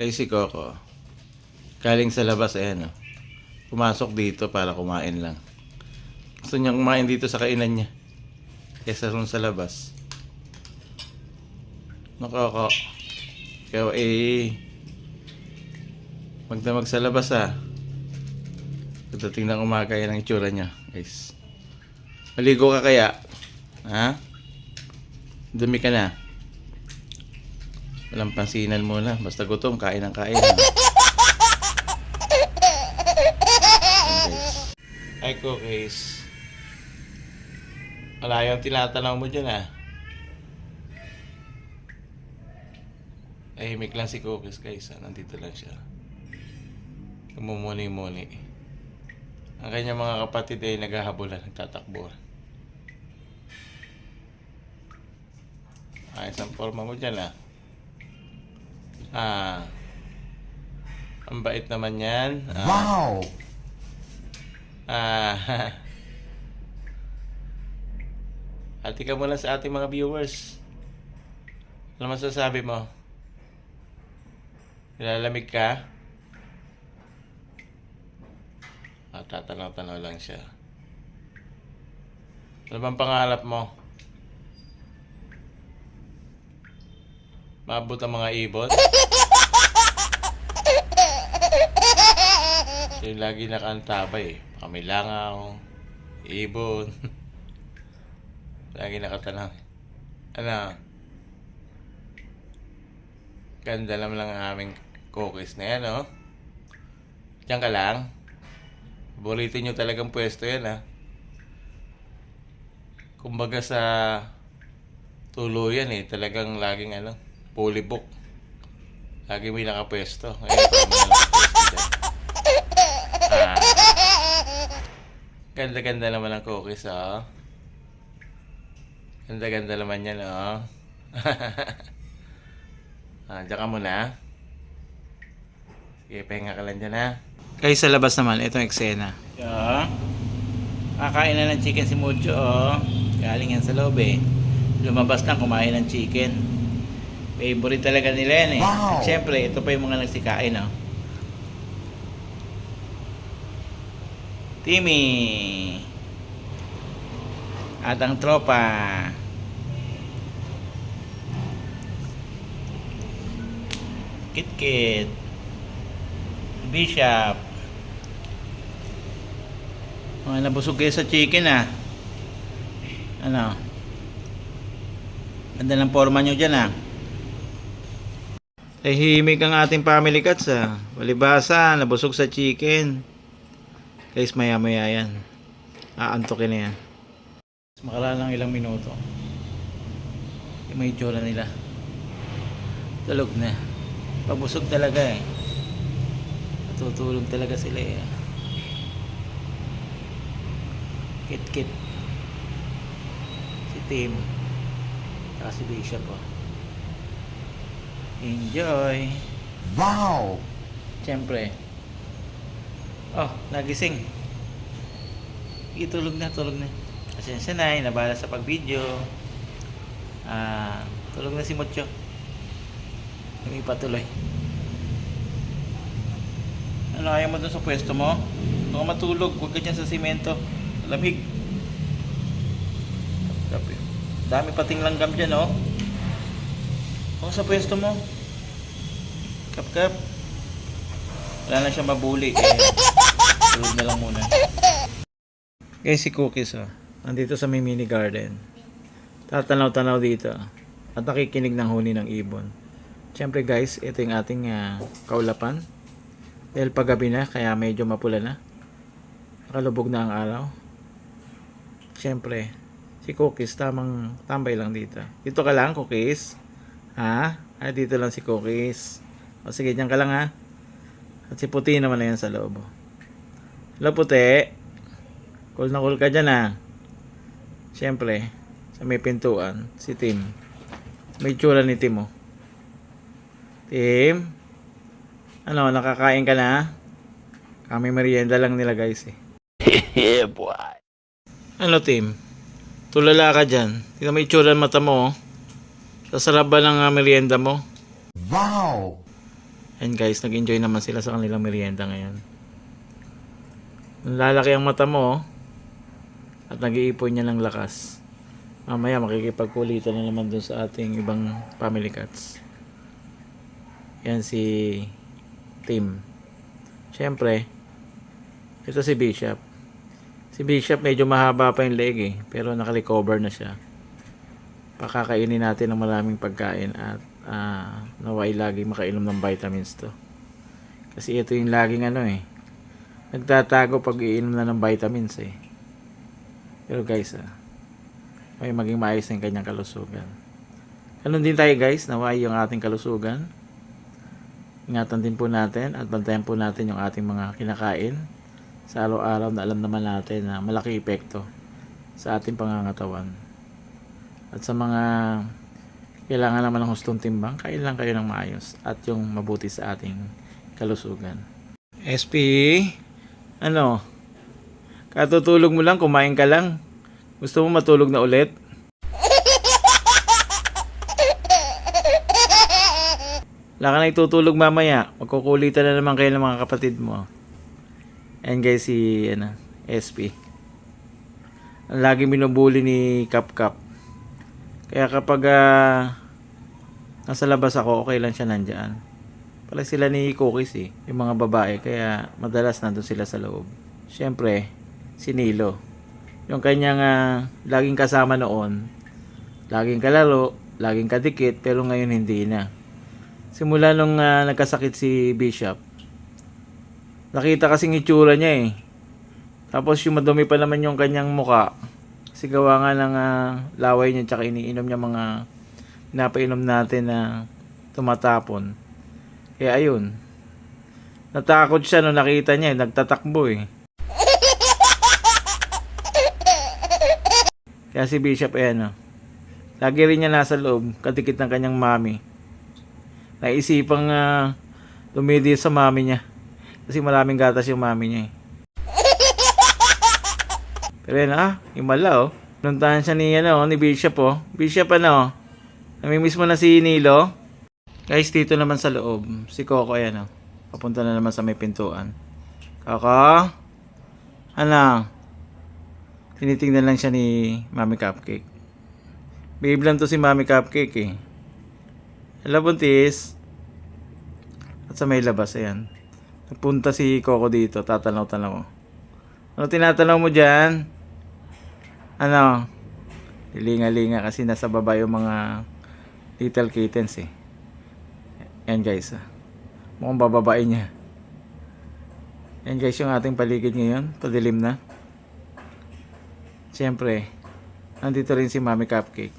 Kay si Coco, galing sa labas, ayan o. Pumasok dito para kumain lang. Gusto niya kumain dito sa kainan niya, kesa ron sa labas. No, Coco, ikaw magdamag sa labas ha. Pagdating ng umaga, yan ang itsura niya, guys. Maligo ka kaya? Ha? Dumi ka na? Walang pansinan muna. Basta gutom, kain ng kain. Ay, cookies. Wala yung tinatanaw mo dyan, ha? Ay, himik lang si Cookies, guys. Nandito lang siya. Mumuni-muni. Ang kanyang mga kapatid ay naghahabulan, nagtatakbuhan. Ayos ang forma mo dyan, ha? Ang bait naman yan. Wow! Hati ka muna sa ating mga viewers. Ano masasabi mo? Nilalamig ka? Tatanaw-tanaw lang siya. Ano bang pangarap mo? Maabot ang mga ibon? Siya yung lagi nakaantabay. Kamilangaw, ibon. Lagi nakatanaw. Ano? Ganda naman lang ang aming cookies na yan, oh. Diyan ka lang. Paborito nyo talagang pwesto yan, ha. Kumbaga sa tuluyan, talagang laging fully book. Lagi may nakapwesto. Ngayon, parang may nakapwesto dyan. Ganda-ganda naman ang cookies, oh. Ganda-ganda naman yan, oh. Diyan ka muna. Sige, pahinga ka lang dyan, ha. Kaya sa labas naman, itong eksena. Kakain na ng chicken si Mucho, oh. Galing yan sa loob, eh. Lumabas lang, kumain ng chicken. Favorite talaga nila yan, eh. Wow. Siyempre, ito pa yung mga nagsikain, oh. Timmy. At ang tropa. Kit-kit. Bishop. Nabusog kayo sa chicken, ah. Ano? Ganda ng forma nyo dyan, ah. Tahimik ang ating family cats, ah. Walibasa, nabusog sa chicken. Guys, maya-maya yan. Aantokin na yan. Makaraan lang ilang minuto. Yung may itsura nila. Tulog na. Pabusog talaga, eh. Natutulog talaga sila, eh. Kit-kit. Si Tim. Saka si Bishop, oh. Enjoy. Wow! Siyempre. Oh, nagising. Tulog na. Asensya na, nabala sa pag-video. Tulog na si Mucho. Hindi patuloy. Ano, ayaw mo dun sa pwesto mo? Huwag matulog, huwag ka dyan sa simento. Lamig. Dami pating langgam dyan, oh. Huwag sa pwesto mo. Kap. Wala na siya mabuli, kaya tulog na lang muna. Guys, si Cookies, oh. Nandito sa may mini garden. Tatanaw-tanaw dito. At nakikinig ng huni ng ibon. Siyempre guys, ito yung ating kaulapan. Dahil paggabi na, kaya medyo mapula na. Nakalubog na ang araw. Siyempre, si Cookies, tamang tambay lang dito. Dito ka lang, Cookies. Ha? Dito lang si Cookies. O sige, dyan ka lang, ha. At si Puti naman na yan sa loob. Hello, Puti. Cool na cool ka dyan, ha. Siyempre, sa may pintuan, si Tim. May tsura ni Tim, oh. Tim? Ano, nakakain ka na? Kami merienda lang nila, guys, eh. Yeah, boy. Ano, Tim? Tulala ka dyan. Tingnan mo yung tsura ng mata mo, oh. Sasarap ba ng merienda mo? Wow! And guys, nag-enjoy naman sila sa kanilang merienda ngayon. Lalaki ang mata mo, at nag-iipon niya ng lakas. Mamaya makikipagkulitan na naman dun sa ating ibang family cats. Yan si Tim. Siyempre, ito si Bishop. Si Bishop medyo mahaba pa yung leg eh, pero naka-recover na siya. Pakakainin natin ng maraming pagkain at naway lagi makainom ng vitamins to. Kasi ito yung laging nagtatago pag iinom na ng vitamins eh. Pero guys, may maging maayos na yung kanyang kalusugan. Ganun din tayo guys, naway yung ating kalusugan. Ingatan din po natin at bantayan po natin yung ating mga kinakain sa araw-araw na alam naman natin na malaki epekto sa ating pangangatawan. At sa mga kailangan naman ng hustong timbang, kain lang kayo ng maayos at yung mabuti sa ating kalusugan. SP, katutulog mo lang, kumain ka lang. Gusto mo matulog na ulit? Wala ka na itutulog mamaya. Magkukulitan na naman kayo ng mga kapatid mo. Ayan guys, si SP. Ang lagi binubuli ni Kap. Kaya kapag nasa labas ako, okay lang siya nandyan. Pala sila ni Cookies yung mga babae. Kaya madalas nandun sila sa loob. Siyempre, si Nilo. Yung kanyang laging kasama noon. Laging kalaro, laging kadikit, pero ngayon hindi na. Simula nung nagkasakit si Bishop, nakita kasing itsura niya eh. Tapos yung madumi pa naman yung kanyang muka. Kasi gawa nga ng laway niya tsaka iniinom niya mga pinapainom natin na tumatapon. Kaya ayun. Natakot siya nung nakita niya nagtatakbo eh. Kaya si Bishop lagi rin niya nasa loob, kadikit ng kanyang mami. Naisipang lumidi sa mami niya. Kasi maraming gatas yung mami niya eh. Pero himala Nuntahan siya ni Bishop Bishop namimiss mo na si Nilo? Guys, dito naman sa loob, si Coco papunta na naman sa may pintuan. Coco? Tinitingnan lang siya ni Mami Cupcake. Babe lang to si Mami Cupcake eh. Hello, buntis. At sa may labas, ayan. Nagpunta si Coco dito, tatanaw-tanaw. Ano tinatanaw mo dyan? Lilinga-linga kasi nasa baba yung mga little kittens eh. Ayan guys, mukhang bababae niya. Ayan guys, yung ating paligid ngayon, padilim na. Siyempre, nandito rin si Mami Cupcake.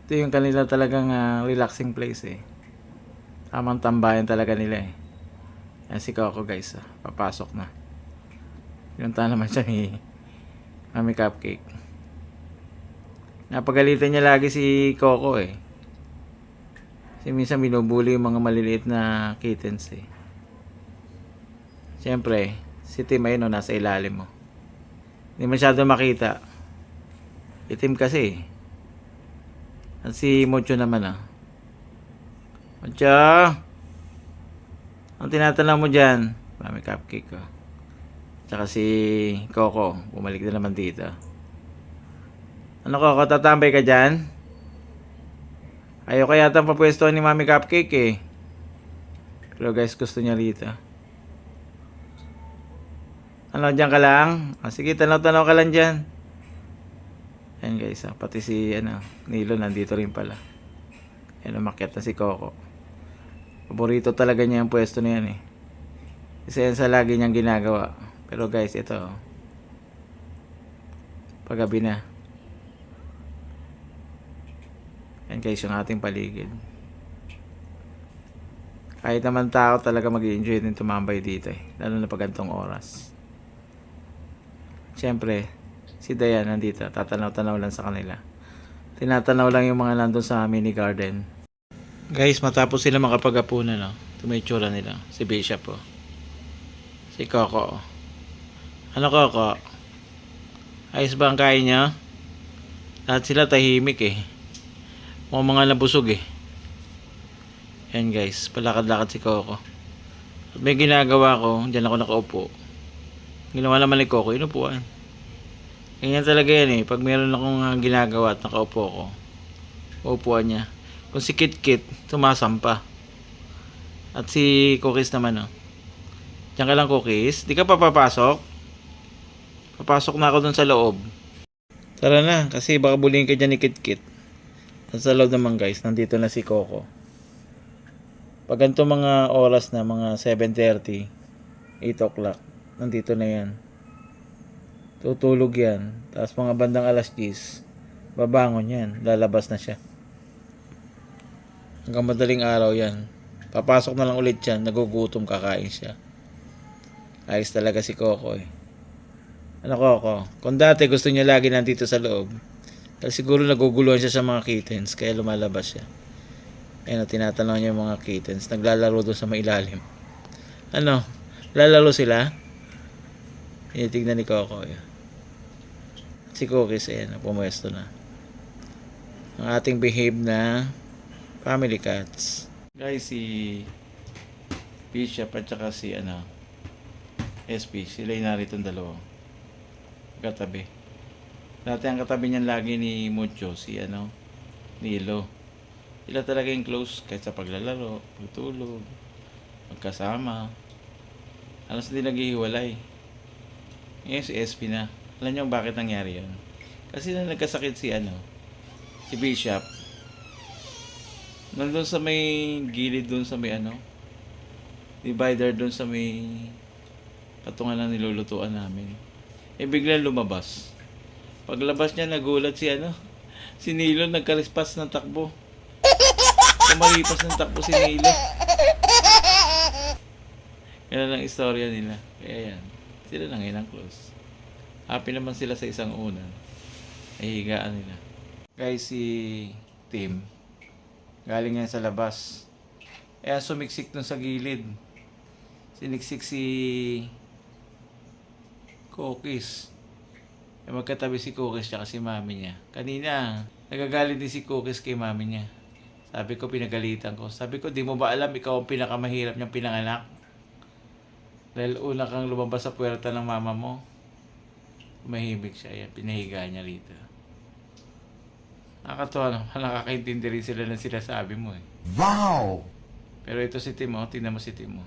Ito yung kanila talagang relaxing place eh. Tamang tambayan talaga nila eh. Yan si Coco guys, papasok na. Pinunta naman siya ni Mami Cupcake. Napagalitan niya lagi si Coco eh. Kasi minsan binubuli yung mga maliliit na kittens eh. Siyempre, si Tim nasa ilalim mo. Hindi masyado makita. Itim kasi eh. At si Mocho naman Mocho! Ang tinatanaw mo dyan? Mami Cupcake Tsaka si Coco, bumalik na naman dito. Coco, tatambay ka dyan? Ayaw kaya yata papwestuhan ni Mami Cupcake eh. Pero guys, gusto niya rito. Dyan ka lang? Sige, tanaw-tanaw ka lang dyan. Ayan guys, pati si Nilo nandito rin pala. Ayan, umakyat na si Coco. Paborito talaga niya yung pwesto na yan eh. Isa yan sa lagi niyang ginagawa. Pero guys, ito paggabi na. Ayan guys, yung ating paligid. Kahit naman tao talaga mag-i-enjoy din tumambay dito eh. Lalo na pag gantong oras. Siyempre, si Dayan nandito, tatanaw-tanaw lang sa kanila. Tinatanaw lang yung mga nandun sa mini garden. Guys, matapos sila makapag-apunan, ito may itsura nila. Si Bishop, si Coco. Coco? Ayos ba ang kain niya? Lahat sila tahimik eh. Mga nabusog eh. Ayan guys, palakad-lakad si Coco. At may ginagawa ko, dyan ako nakaupo. Ginawa naman ni Coco, inupuan. Ganyan talaga yan eh. Pag meron akong ginagawa at nakaupo ko, upuan niya. Kung si Kit-Kit, sumasampa. At si Cookies naman, oh. Diyan ka lang, Cookies. Di ka pa papasok? Papasok na ako dun sa loob. Tara na, kasi baka bulihin ka dyan ni Kit-Kit. At sa loob naman guys, nandito na si Coco. Pag ganito mga oras na, mga 7:30, 8 o'clock, nandito na yan. Tutulog yan. Tapos mga bandang alas 10, babangon yan. Lalabas na siya. Hanggang madaling araw yan. Papasok na lang ulit yan. Nagugutom, kakain siya. Ayos talaga si Coco eh. Ano Coco? Kung dati gusto niya lagi nandito sa loob, dahil siguro naguguluhan siya sa mga kittens, kaya lumalabas siya. Ayun, tinatanong niya yung mga kittens. Naglalaro doon sa mailalim. Ano? Lalaro sila? Tinitignan ni Coco. Yun. Si Cookies, ayan, pumuesto na. Ang ating behave na family cats. Guys, si Bishop at saka si SP, sila yung narito ang dalawa. Katabi. Dati ang katabi niyan lagi ni Mucho, si Nilo. Sila talaga yung close kahit sa paglalaro, pagtulog, magkasama. Halos hindi naghihiwalay. Ngayon si SP na. Alam niyo bakit nangyari yun? Kasi na nagkasakit si Bishop. Nandun sa may gilid dun sa may divider dun sa may patungan ng nilulutuan namin. Eh biglang lumabas. Paglabas niya nagulat si Nilo, nagkalispas ng takbo. Kumalipas ng takbo si Nilo. Yan ang istorya nila. Kaya yan. Sila lang yun ang close. Happy naman sila sa isang unan. Ay higaan nila. Guys, si Tim, galing yan sa labas. Kaya sumiksik dun sa gilid. Siniksik si Cookies. Magkatabi si Cookies tsaka si mami niya. Kanina, nagagalit din si Cookies kay mami niya. Sabi ko, pinagalitan ko. Sabi ko, di mo ba alam ikaw ang pinakamahirap niyang pinanganak? Dahil una kang lumabas sa puwerta ng mama mo. Mahimik siya. Ayan, pinahiga niya rito. Nakakatawa naman. Nakakaintindi rin sila ng sinasabi mo eh. Wow! Pero ito si Tim, tingnan mo si Tim.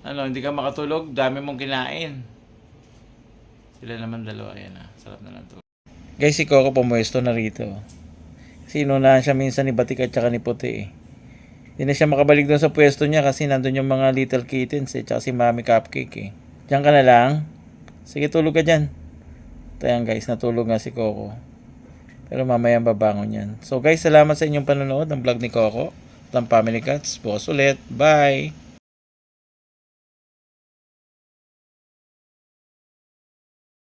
Hindi ka makatulog? Dami mong kinain. Sila naman dalawa. Ayan na. Sarap na lang to. Guys, si Coco pumuesto na rito. Kasi inunahan siya minsan ni Batik at saka ni Puti eh. Hindi na siya makabalik doon sa pwesto niya kasi nandun yung mga little kittens eh. Tsaka si Mami Cupcake eh. Diyan ka na lang. Sige, tulog ka dyan. Ayan guys, natulog nga si Coco. Pero mamaya babangon yan. So guys, salamat sa inyong panonood ng vlog ni Coco. Ng Family Cats. Bukas ulit. Bye!